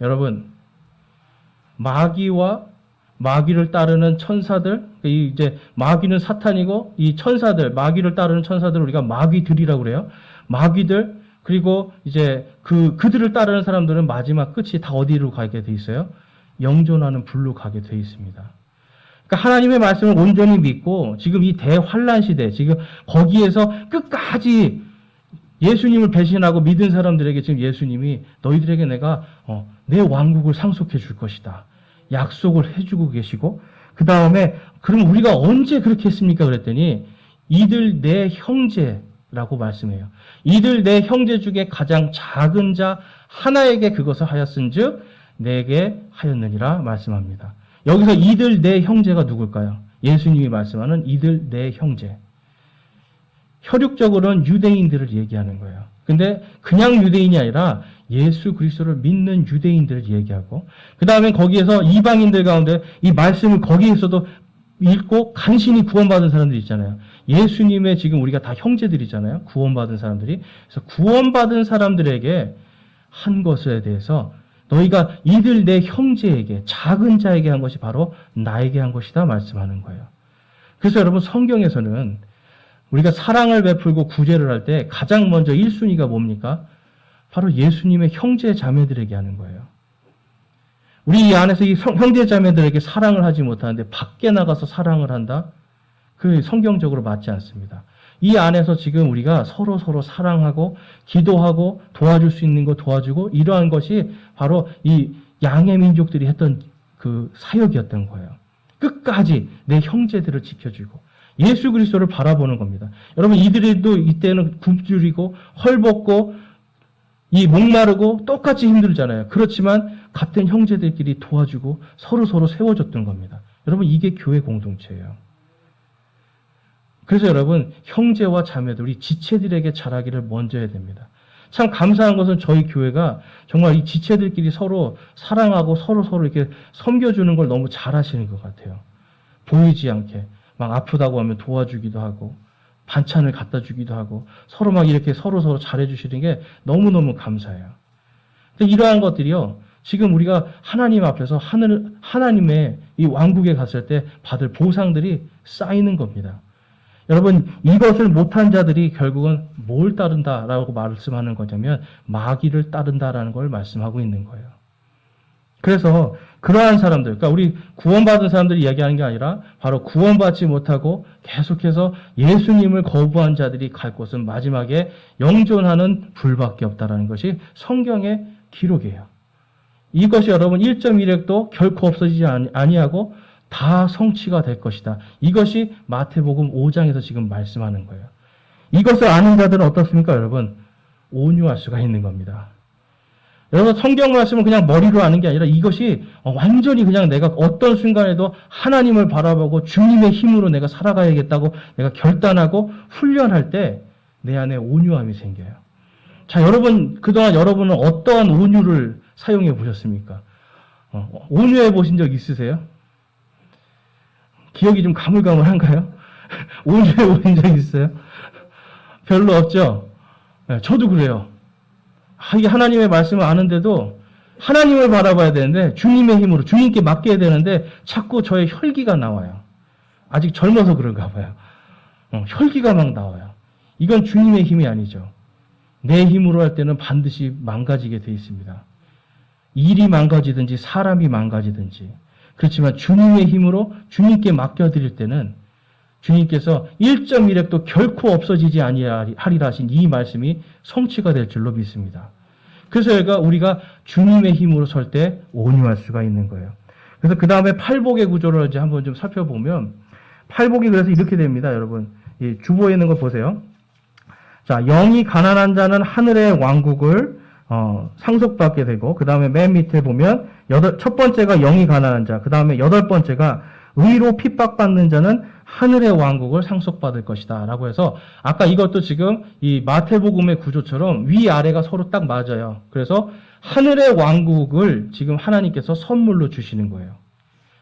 여러분 마귀를 따르는 천사들, 이제 마귀는 사탄이고 이 천사들, 마귀를 따르는 천사들 우리가 마귀들이라고 그래요. 마귀들 그리고 이제 그들을 따르는 사람들은 마지막 끝이 다 어디로 가게 돼 있어요? 영존하는 불로 가게 돼 있습니다. 그러니까 하나님의 말씀을 온전히 믿고 지금 이 대환란 시대, 지금 거기에서 끝까지 예수님을 배신하고 믿은 사람들에게 지금 예수님이 너희들에게 내가 내 왕국을 상속해 줄 것이다. 약속을 해주고 계시고 그 다음에 그럼 우리가 언제 그렇게 했습니까? 그랬더니 이들 내 형제라고 말씀해요. 이들 내 형제 중에 가장 작은 자 하나에게 그것을 하였은즉 내게 하였느니라 말씀합니다. 여기서 이들 내 형제가 누굴까요? 예수님이 말씀하는 이들 내 형제. 혈육적으로는 유대인들을 얘기하는 거예요. 근데 그냥 유대인이 아니라 예수 그리스도를 믿는 유대인들을 얘기하고 그 다음에 거기에서 이방인들 가운데 이 말씀을 거기에서도 읽고 간신히 구원받은 사람들이 있잖아요. 예수님의 지금 우리가 다 형제들이잖아요. 구원받은 사람들이. 그래서 구원받은 사람들에게 한 것에 대해서 너희가 이들 내 형제에게 작은 자에게 한 것이 바로 나에게 한 것이다 말씀하는 거예요. 그래서 여러분 성경에서는 우리가 사랑을 베풀고 구제를 할 때 가장 먼저 1순위가 뭡니까? 바로 예수님의 형제 자매들에게 하는 거예요. 우리 이 안에서 이 형제 자매들에게 사랑을 하지 못하는데 밖에 나가서 사랑을 한다? 그 성경적으로 맞지 않습니다. 이 안에서 지금 우리가 서로 사랑하고 기도하고 도와줄 수 있는 거 도와주고 이러한 것이 바로 이 양의 민족들이 했던 그 사역이었던 거예요. 끝까지 내 형제들을 지켜주고 예수 그리스도를 바라보는 겁니다. 여러분 이들도 이때는 굶주리고 헐벗고 이 목마르고 똑같이 힘들잖아요. 그렇지만 같은 형제들끼리 도와주고 서로 세워줬던 겁니다. 여러분 이게 교회 공동체예요. 그래서 여러분 형제와 자매들 우리 지체들에게 잘하기를 먼저 해야 됩니다. 참 감사한 것은 저희 교회가 정말 이 지체들끼리 서로 사랑하고 서로 이렇게 섬겨주는 걸 너무 잘하시는 것 같아요. 보이지 않게 막 아프다고 하면 도와주기도 하고 반찬을 갖다 주기도 하고 서로 막 이렇게 서로 잘해주시는 게 너무너무 감사해요. 이러한 것들이요. 지금 우리가 하나님 앞에서 하나님의 이 왕국에 갔을 때 받을 보상들이 쌓이는 겁니다. 여러분, 이것을 못한 자들이 결국은 뭘 따른다라고 말씀하는 거냐면 마귀를 따른다라는 걸 말씀하고 있는 거예요. 그래서 그러한 사람들, 그러니까 우리 구원받은 사람들이 이야기하는 게 아니라 바로 구원받지 못하고 계속해서 예수님을 거부한 자들이 갈 곳은 마지막에 영존하는 불밖에 없다라는 것이 성경의 기록이에요. 이것이 여러분 1.1핵도 결코 없어지지 아니하고 다 성취가 될 것이다. 이것이 마태복음 5장에서 지금 말씀하는 거예요. 이것을 아는 자들은 어떻습니까, 여러분? 온유할 수가 있는 겁니다. 여러분, 성경 말씀은 그냥 머리로 아는 게 아니라 이것이 완전히 그냥 내가 어떤 순간에도 하나님을 바라보고 주님의 힘으로 내가 살아가야겠다고 내가 결단하고 훈련할 때 내 안에 온유함이 생겨요. 자, 여러분, 그동안 여러분은 어떠한 온유를 사용해 보셨습니까? 온유해 보신 적 있으세요? 기억이 좀 가물가물한가요? 온유해 보신 적 있어요? 별로 없죠? 네, 저도 그래요. 이게 하나님의 말씀을 아는데도 하나님을 바라봐야 되는데 주님의 힘으로 주님께 맡겨야 되는데 자꾸 저의 혈기가 나와요. 아직 젊어서 그런가 봐요. 혈기가 막 나와요. 이건 주님의 힘이 아니죠. 내 힘으로 할 때는 반드시 망가지게 돼 있습니다. 일이 망가지든지 사람이 망가지든지. 그렇지만 주님의 힘으로 주님께 맡겨드릴 때는 주님께서 1.1핵도 결코 없어지지 아니하리라 하신 이 말씀이 성취가 될 줄로 믿습니다. 그래서 우리가 주님의 힘으로 설 때 온유할 수가 있는 거예요. 그래서 그 다음에 팔복의 구조를 이제 한번 좀 살펴보면 팔복이 그래서 이렇게 됩니다, 여러분. 이 주보에 있는 거 보세요. 자, 영이 가난한 자는 하늘의 왕국을 상속받게 되고, 그 다음에 맨 밑에 보면 첫 번째가 영이 가난한 자, 그 다음에 8번째가 의로 핍박받는 자는 하늘의 왕국을 상속받을 것이다 라고 해서 아까 이것도 지금 이 마태복음의 구조처럼 위아래가 서로 딱 맞아요. 그래서 하늘의 왕국을 지금 하나님께서 선물로 주시는 거예요.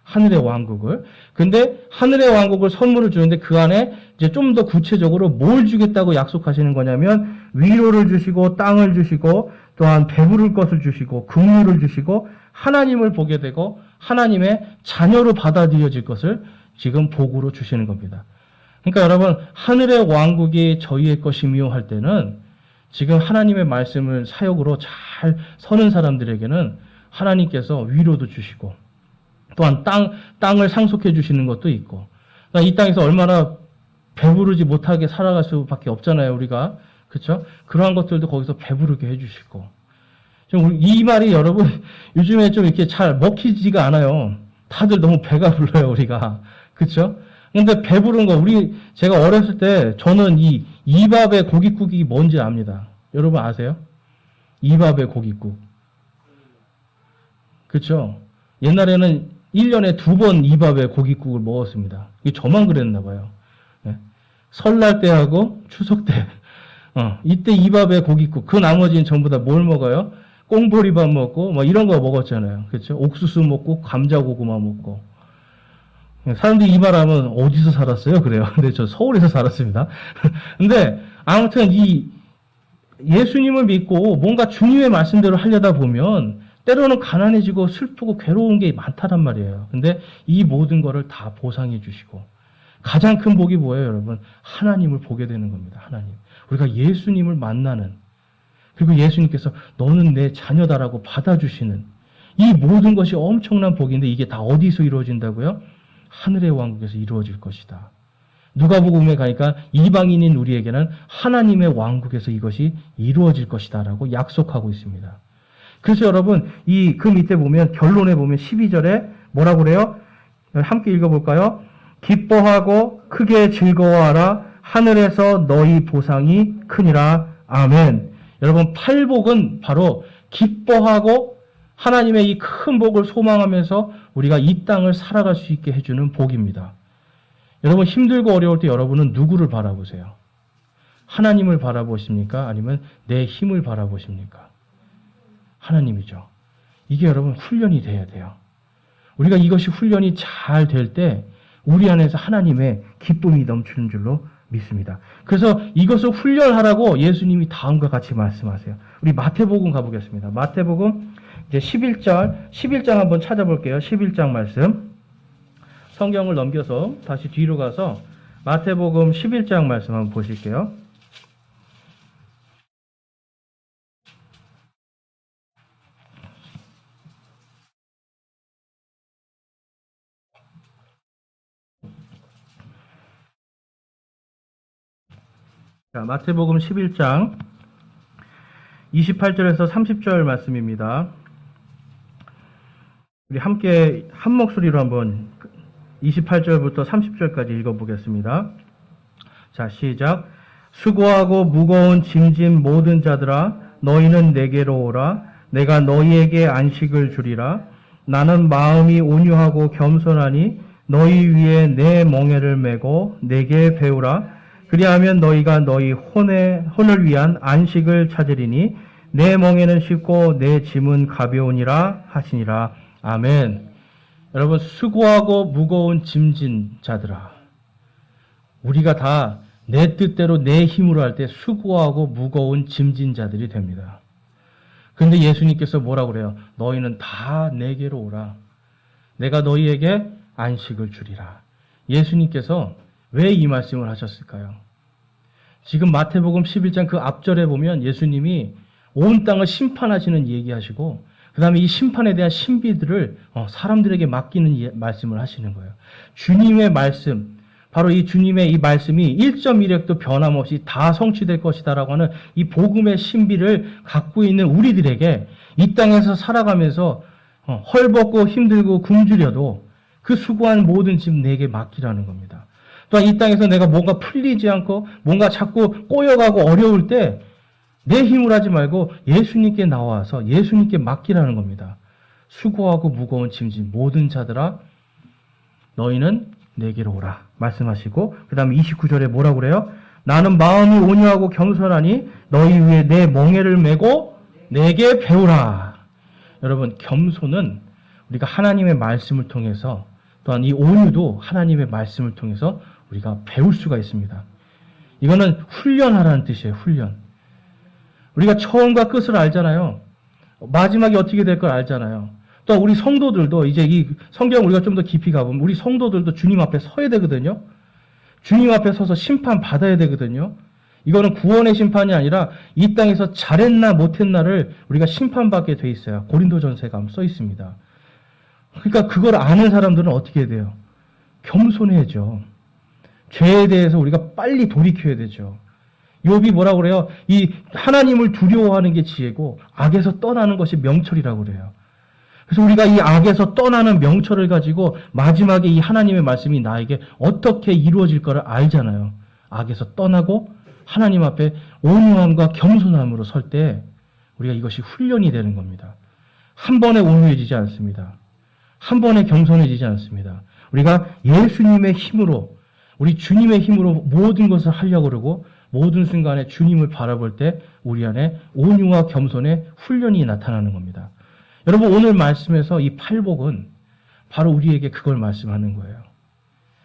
하늘의 왕국을. 근데 하늘의 왕국을 선물을 주는데 그 안에 이제 좀 더 구체적으로 뭘 주겠다고 약속하시는 거냐면 위로를 주시고 땅을 주시고 또한 배부를 것을 주시고 긍휼을 주시고 하나님을 보게 되고 하나님의 자녀로 받아들여질 것을 지금 복으로 주시는 겁니다. 그러니까 여러분, 하늘의 왕국이 저희의 것이며 할 때는 지금 하나님의 말씀을 사역으로 잘 서는 사람들에게는 하나님께서 위로도 주시고 또한 땅을 상속해 주시는 것도 있고, 이 땅에서 얼마나 배부르지 못하게 살아갈 수밖에 없잖아요, 우리가. 그렇죠? 그러한 것들도 거기서 배부르게 해주시고. 이 말이 여러분 요즘에 좀 이렇게 잘 먹히지가 않아요. 다들 너무 배가 불러요, 우리가. 그렇죠? 근데 배부른 거, 제가 어렸을 때 저는 이 이밥의 고깃국이 뭔지 압니다. 여러분 아세요? 이밥의 고깃국. 그렇죠? 옛날에는 1년에 2번 이밥의 고깃국을 먹었습니다. 이게 저만 그랬나 봐요. 네. 설날 때하고 추석 때. 이때 이밥의 고깃국. 그 나머지는 전부 다 뭘 먹어요? 꽁보리밥 먹고 뭐 이런 거 먹었잖아요. 그렇죠? 옥수수 먹고 감자 고구마 먹고. 사람들이 이 말하면 어디서 살았어요? 그래요. 근데 저 서울에서 살았습니다. 근데 아무튼 이 예수님을 믿고 뭔가 주님의 말씀대로 하려다 보면 때로는 가난해지고 슬프고 괴로운 게 많다란 말이에요. 근데 이 모든 거를 다 보상해 주시고 가장 큰 복이 뭐예요, 여러분? 하나님을 보게 되는 겁니다. 하나님. 우리가 예수님을 만나는, 그리고 예수님께서 너는 내 자녀다라고 받아주시는 이 모든 것이 엄청난 복인데 이게 다 어디서 이루어진다고요? 하늘의 왕국에서 이루어질 것이다. 누가복음에 가니까 이방인인 우리에게는 하나님의 왕국에서 이것이 이루어질 것이다라고 약속하고 있습니다. 그래서 여러분 그 밑에 보면 결론에 보면 12절에 뭐라고 그래요? 함께 읽어볼까요? 기뻐하고 크게 즐거워하라. 하늘에서 너희 보상이 크니라. 아멘. 여러분 팔복은 바로 기뻐하고 하나님의 이 큰 복을 소망하면서 우리가 이 땅을 살아갈 수 있게 해주는 복입니다. 여러분 힘들고 어려울 때 여러분은 누구를 바라보세요? 하나님을 바라보십니까? 아니면 내 힘을 바라보십니까? 하나님이죠. 이게 여러분 훈련이 돼야 돼요. 우리가 이것이 훈련이 잘 될 때 우리 안에서 하나님의 기쁨이 넘치는 줄로 믿습니다. 그래서 이것을 훈련하라고 예수님이 다음과 같이 말씀하세요. 우리 마태복음 가보겠습니다. 마태복음 이제 11장 한번 찾아볼게요. 11장 말씀. 성경을 넘겨서 다시 뒤로 가서 마태복음 11장 말씀 한번 보실게요. 자, 마태복음 11장 28절에서 30절 말씀입니다. 우리 함께 한 목소리로 한번 28절부터 30절까지 읽어보겠습니다. 자, 시작. 수고하고 무거운 짐진 모든 자들아, 너희는 내게로 오라. 내가 너희에게 안식을 주리라. 나는 마음이 온유하고 겸손하니 너희 위에 내 멍에를 메고 내게 배우라. 그리하면 너희가 너희 혼을 위한 안식을 찾으리니 내 멍에는 쉽고 내 짐은 가벼우니라 하시니라. 아멘. 여러분, 수고하고 무거운 짐진 자들아, 우리가 다 내 뜻대로 내 힘으로 할 때 수고하고 무거운 짐진 자들이 됩니다. 그런데 예수님께서 뭐라고 그래요? 너희는 다 내게로 오라. 내가 너희에게 안식을 주리라. 예수님께서 왜 이 말씀을 하셨을까요? 지금 마태복음 11장 그 앞절에 보면 예수님이 온 땅을 심판하시는 얘기하시고 그 다음에 이 심판에 대한 신비들을 사람들에게 맡기는 말씀을 하시는 거예요. 주님의 말씀, 바로 이 주님의 이 말씀이 1.1획도 변함없이 다 성취될 것이다라고 하는 이 복음의 신비를 갖고 있는 우리들에게 이 땅에서 살아가면서 헐벗고 힘들고 굶주려도 그 수고한 모든 짐 내게 맡기라는 겁니다. 또한 이 땅에서 내가 뭔가 풀리지 않고 뭔가 자꾸 꼬여가고 어려울 때 내 힘을 하지 말고 예수님께 나와서 예수님께 맡기라는 겁니다. 수고하고 무거운 짐진 모든 자들아, 너희는 내게로 오라 말씀하시고 그 다음에 29절에 뭐라고 그래요? 나는 마음이 온유하고 겸손하니 너희 위에 내 멍에를 메고 내게 배우라. 여러분, 겸손은 우리가 하나님의 말씀을 통해서 또한 이 온유도 하나님의 말씀을 통해서 우리가 배울 수가 있습니다. 이거는 훈련하라는 뜻이에요. 훈련. 우리가 처음과 끝을 알잖아요. 마지막이 어떻게 될 걸 알잖아요. 또 우리 성도들도 이제 이 성경 우리가 좀 더 깊이 가보면 우리 성도들도 주님 앞에 서야 되거든요. 주님 앞에 서서 심판 받아야 되거든요. 이거는 구원의 심판이 아니라 이 땅에서 잘했나 못했나를 우리가 심판받게 돼 있어요. 고린도전서에 가면 써 있습니다. 그러니까 그걸 아는 사람들은 어떻게 해야 돼요? 겸손해야죠. 죄에 대해서 우리가 빨리 돌이켜야 되죠. 욥이 뭐라고 그래요? 이 하나님을 두려워하는 게 지혜고 악에서 떠나는 것이 명철이라고 그래요. 그래서 우리가 이 악에서 떠나는 명철을 가지고 마지막에 이 하나님의 말씀이 나에게 어떻게 이루어질 거를 알잖아요. 악에서 떠나고 하나님 앞에 온유함과 겸손함으로 설 때 우리가 이것이 훈련이 되는 겁니다. 한 번에 온유해지지 않습니다. 한 번에 겸손해지지 않습니다. 우리가 예수님의 힘으로, 우리 주님의 힘으로 모든 것을 하려고 그러고 모든 순간에 주님을 바라볼 때 우리 안에 온유와 겸손의 훈련이 나타나는 겁니다. 여러분, 오늘 말씀에서 이 팔복은 바로 우리에게 그걸 말씀하는 거예요.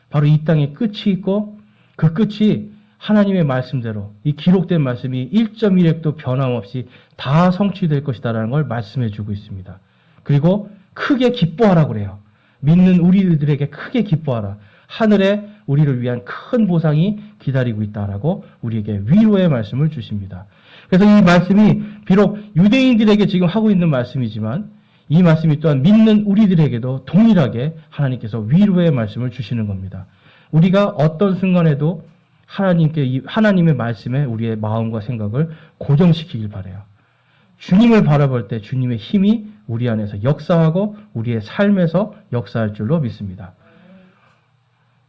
바로 이 땅에 끝이 있고 그 끝이 하나님의 말씀대로 이 기록된 말씀이 1.1획도 변함없이 다 성취될 것이다라는 걸 말씀해 주고 있습니다. 그리고 크게 기뻐하라고 그래요. 믿는 우리들에게 크게 기뻐하라. 하늘에 우리를 위한 큰 보상이 기다리고 있다라고 우리에게 위로의 말씀을 주십니다. 그래서 이 말씀이 비록 유대인들에게 지금 하고 있는 말씀이지만 이 말씀이 또한 믿는 우리들에게도 동일하게 하나님께서 위로의 말씀을 주시는 겁니다. 우리가 어떤 순간에도 하나님의 말씀에 우리의 마음과 생각을 고정시키길 바라요. 주님을 바라볼 때 주님의 힘이 우리 안에서 역사하고 우리의 삶에서 역사할 줄로 믿습니다.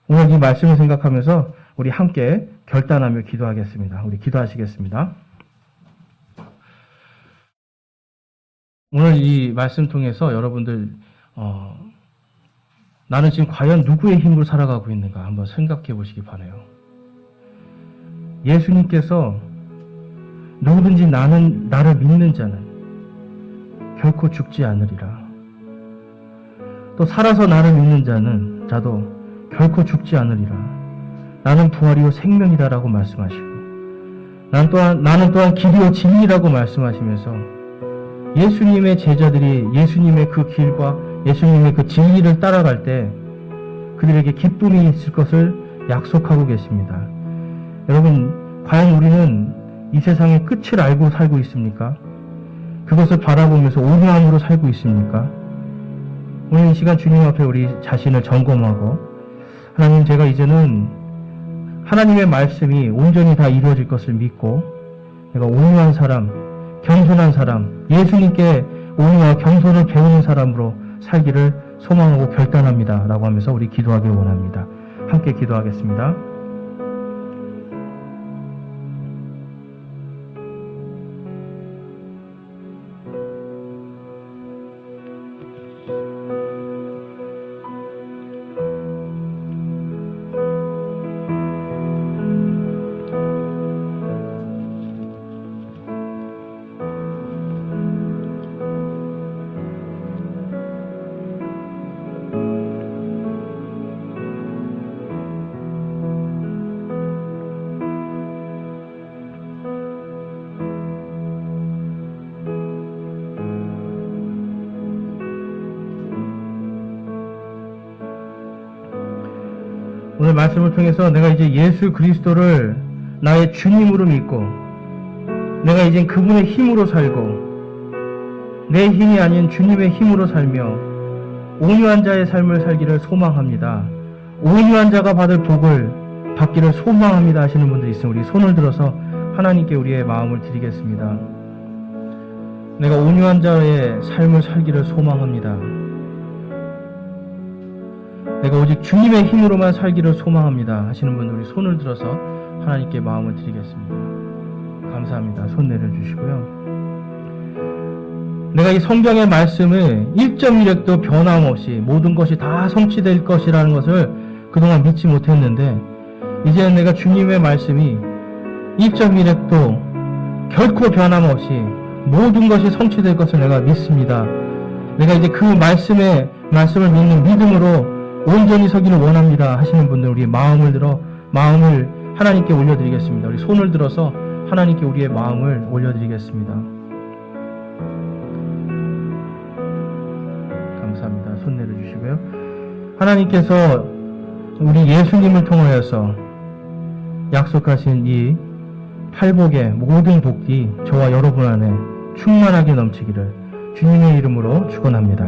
오늘 이 말씀을 생각하면서 우리 함께 결단하며 기도하겠습니다. 우리 기도하시겠습니다. 오늘 이 말씀 통해서 여러분들 나는 지금 과연 누구의 힘으로 살아가고 있는가 한번 생각해 보시기 바라요. 예수님께서 누구든지 나를 믿는 자는 결코 죽지 않으리라. 또 살아서 나를 믿는 자도 결코 죽지 않으리라. 나는 부활이요 생명이다라고 말씀하시고 나는 또한 길이요 진리라고 말씀하시면서 예수님의 제자들이 예수님의 그 길과 예수님의 그 진리를 따라갈 때 그들에게 기쁨이 있을 것을 약속하고 계십니다. 여러분, 과연 우리는 이 세상의 끝을 알고 살고 있습니까? 그것을 바라보면서 온유함으로 살고 있습니까? 오늘 이 시간 주님 앞에 우리 자신을 점검하고, 하나님, 제가 이제는 하나님의 말씀이 온전히 다 이루어질 것을 믿고 내가 온유한 사람, 겸손한 사람, 예수님께 온유와 겸손을 배우는 사람으로 살기를 소망하고 결단합니다 라고 하면서 우리 기도하길 원합니다. 함께 기도하겠습니다. 오늘 말씀을 통해서 내가 이제 예수 그리스도를 나의 주님으로 믿고 내가 이제 그분의 힘으로 살고 내 힘이 아닌 주님의 힘으로 살며 온유한 자의 삶을 살기를 소망합니다. 온유한 자가 받을 복을 받기를 소망합니다 하시는 분들이 있으면 우리 손을 들어서 하나님께 우리의 마음을 드리겠습니다. 내가 온유한 자의 삶을 살기를 소망합니다. 내가 오직 주님의 힘으로만 살기를 소망합니다 하시는 분들 우리 손을 들어서 하나님께 마음을 드리겠습니다. 감사합니다. 손 내려주시고요. 내가 이 성경의 말씀을 1.1획도 변함없이 모든 것이 다 성취될 것이라는 것을 그동안 믿지 못했는데 이제는 내가 주님의 말씀이 1.1획도 결코 변함없이 모든 것이 성취될 것을 내가 믿습니다. 내가 이제 그 말씀을 믿는 믿음으로 온전히 서기를 원합니다 하시는 분들 우리 마음을 하나님께 올려드리겠습니다. 우리 손을 들어서 하나님께 우리의 마음을 올려드리겠습니다. 감사합니다. 손 내려주시고요. 하나님께서 우리 예수님을 통하여서 약속하신 이 팔복의 모든 복이 저와 여러분 안에 충만하게 넘치기를 주님의 이름으로 축원합니다.